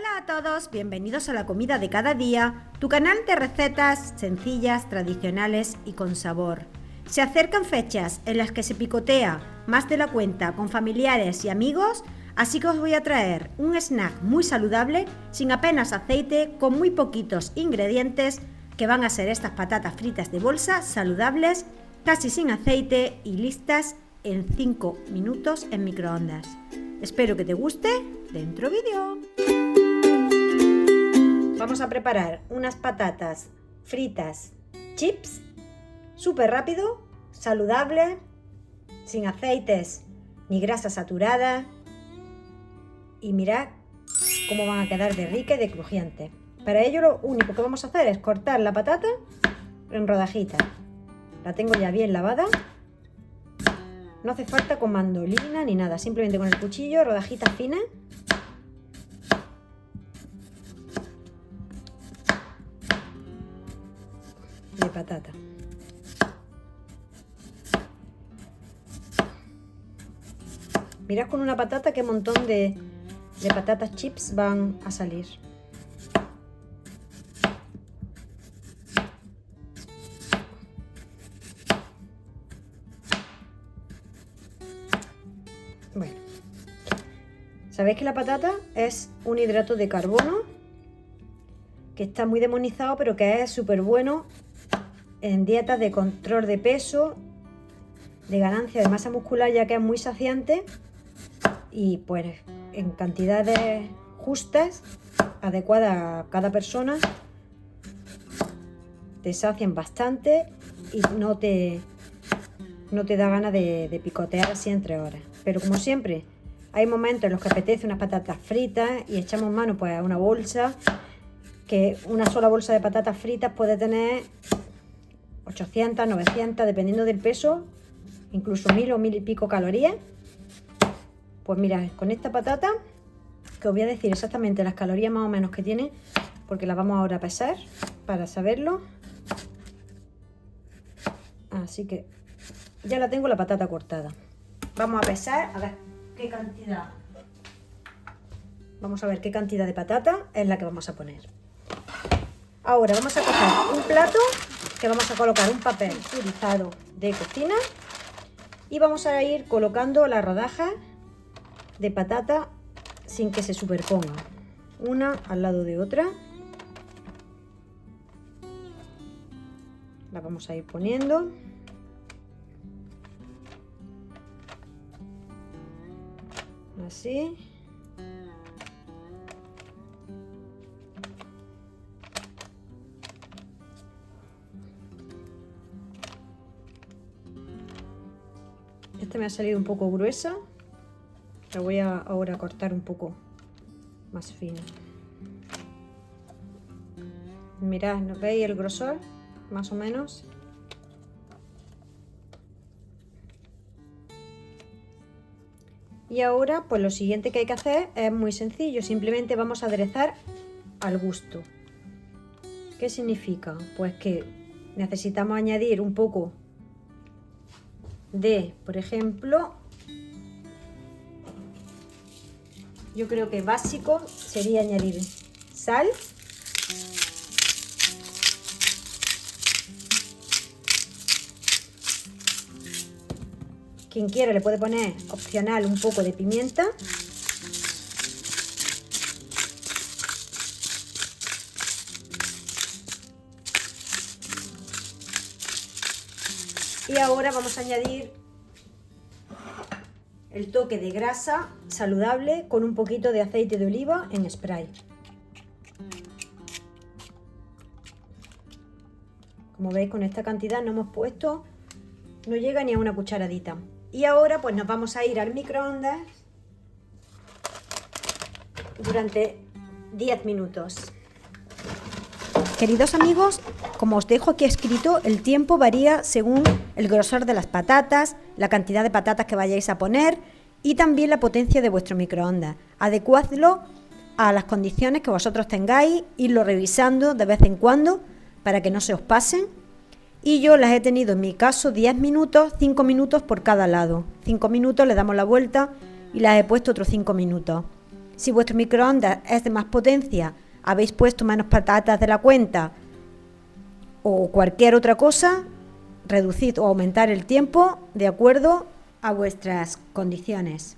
Hola a todos, bienvenidos a la comida de cada día, tu canal de recetas sencillas, tradicionales y con sabor. Se acercan fechas en las que se picotea más de la cuenta con familiares y amigos, así que os voy a traer un snack muy saludable, sin apenas aceite, con muy poquitos ingredientes, que van a ser estas patatas fritas de bolsa saludables, casi sin aceite y listas en 5 minutos en microondas. Espero que te guste. Dentro vídeo. Vamos a preparar unas patatas fritas chips, súper rápido, saludable, sin aceites ni grasa saturada. Y mirad cómo van a quedar de rica y de crujiente. Para ello lo único que vamos a hacer es cortar la patata en rodajitas. La tengo ya bien lavada. No hace falta con mandolina ni nada, simplemente con el cuchillo, rodajitas finas. De patata. Mirad con una patata qué montón de patatas chips van a salir. Bueno, sabéis que la patata es un hidrato de carbono que está muy demonizado, pero que es súper bueno en dietas de control de peso, de ganancia de masa muscular, ya que es muy saciante y pues en cantidades justas, adecuadas a cada persona, te sacian bastante y no te da ganas de picotear así entre horas. Pero como siempre, hay momentos en los que apetece unas patatas fritas y echamos mano pues a una bolsa, que una sola bolsa de patatas fritas puede tener 800, 900, dependiendo del peso, incluso 1000 o 1000 y pico calorías. Pues mira, con esta patata, que os voy a decir exactamente las calorías más o menos que tiene, porque las vamos ahora a pesar para saberlo. Así que ya la tengo la patata cortada. Vamos a pesar, a ver qué cantidad. Vamos a ver qué cantidad de patata es la que vamos a poner. Ahora vamos a coger un plato que vamos a colocar un papel utilizado de cocina y vamos a ir colocando las rodajas de patata sin que se superpongan, una al lado de otra. La vamos a ir poniendo. Así. Esta me ha salido un poco gruesa. La voy a ahora cortar un poco más fina. Mirad, ¿no veis el grosor? Más o menos. Y ahora, pues lo siguiente que hay que hacer es muy sencillo. Simplemente vamos a aderezar al gusto. ¿Qué significa? Pues que necesitamos añadir un poco de, por ejemplo, yo creo que básico sería añadir sal, quien quiera le puede poner opcional un poco de pimienta, y ahora vamos a añadir el toque de grasa saludable con un poquito de aceite de oliva en spray. Como veis, con esta cantidad no hemos puesto, no llega ni a una cucharadita. Y ahora pues nos vamos a ir al microondas durante 10 minutos. Queridos amigos, como os dejo aquí escrito, el tiempo varía según el grosor de las patatas, la cantidad de patatas que vayáis a poner y también la potencia de vuestro microondas. Adecuadlo a las condiciones que vosotros tengáis, irlo revisando de vez en cuando para que no se os pasen. Y yo las he tenido en mi caso 10 minutos, 5 minutos por cada lado. 5 minutos, le damos la vuelta y las he puesto otros 5 minutos. Si vuestro microondas es de más potencia, habéis puesto menos patatas de la cuenta o cualquier otra cosa, reducid o aumentar el tiempo de acuerdo a vuestras condiciones.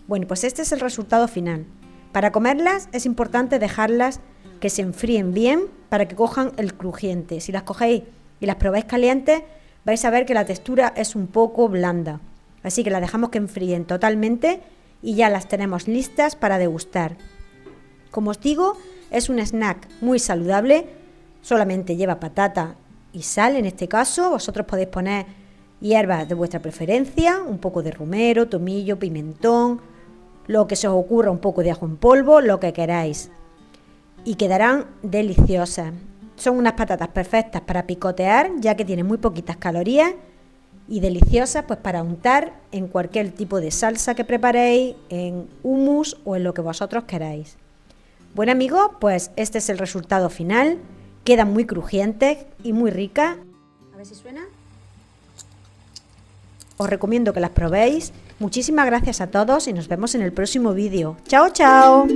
Bueno, pues este es el resultado final. Para comerlas es importante dejarlas que se enfríen bien para que cojan el crujiente. Si las cogéis y las probáis calientes, vais a ver que la textura es un poco blanda. Así que las dejamos que enfríen totalmente y ya las tenemos listas para degustar. Como os digo, es un snack muy saludable, solamente lleva patata y sal en este caso. Vosotros podéis poner hierbas de vuestra preferencia, un poco de romero, tomillo, pimentón, lo que se os ocurra, un poco de ajo en polvo, lo que queráis. Y quedarán deliciosas. Son unas patatas perfectas para picotear, ya que tienen muy poquitas calorías y deliciosas pues para untar en cualquier tipo de salsa que preparéis, en hummus o en lo que vosotros queráis. Bueno amigos, pues este es el resultado final. Quedan muy crujientes y muy ricas. A ver si suena. Os recomiendo que las probéis. Muchísimas gracias a todos y nos vemos en el próximo vídeo. ¡Chao, chao!